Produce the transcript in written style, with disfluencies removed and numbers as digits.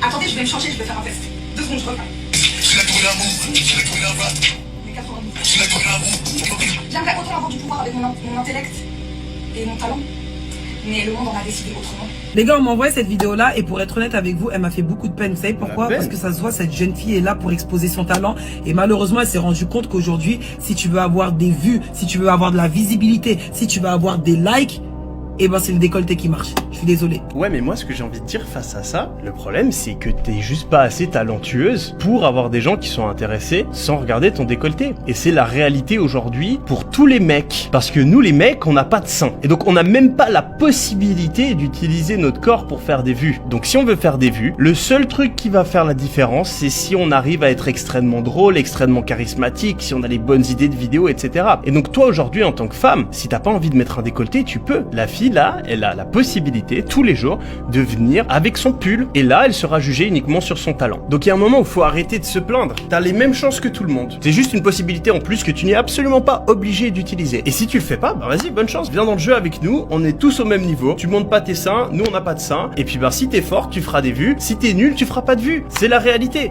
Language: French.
Attendez, je vais me changer, je vais faire un test. 2 secondes, je reviens. Mais 92. J'aimerais autant avoir du pouvoir avec mon intellect et mon talent. Mais le monde en a décidé autrement. Les gars, on m'a envoyé cette vidéo-là et pour être honnête avec vous, elle m'a fait beaucoup de peine. Vous savez pourquoi? Parce que ça se voit, cette jeune fille est là pour exposer son talent et malheureusement, elle s'est rendue compte qu'aujourd'hui, si tu veux avoir des vues, si tu veux avoir de la visibilité, si tu veux avoir des likes, eh ben c'est le décolleté qui marche. Je suis désolé. Ouais, mais moi, ce que j'ai envie de dire face à ça, le problème, c'est que t'es juste pas assez talentueuse pour avoir des gens qui sont intéressés sans regarder ton décolleté. Et c'est la réalité aujourd'hui pour tous les mecs. Parce que nous, les mecs, on n'a pas de sein. Et donc, on n'a même pas la possibilité d'utiliser notre corps pour faire des vues. Donc, si on veut faire des vues, le seul truc qui va faire la différence, c'est si on arrive à être extrêmement drôle, extrêmement charismatique, si on a les bonnes idées de vidéos, etc. Et donc, toi, aujourd'hui, en tant que femme, si t'as pas envie de mettre un décolleté, tu peux. La fille, là, elle a la possibilité, tous les jours, de venir avec son pull. Et là, elle sera jugée uniquement sur son talent. Donc il y a un moment où il faut arrêter de se plaindre. T'as les mêmes chances que tout le monde. C'est juste une possibilité en plus que tu n'es absolument pas obligé d'utiliser. Et si tu le fais pas, bah vas-y, bonne chance. Viens dans le jeu avec nous. On est tous au même niveau. Tu montes pas tes seins, nous on n'a pas de seins. Et puis bah si t'es fort, tu feras des vues. Si t'es nul, tu feras pas de vues. C'est la réalité.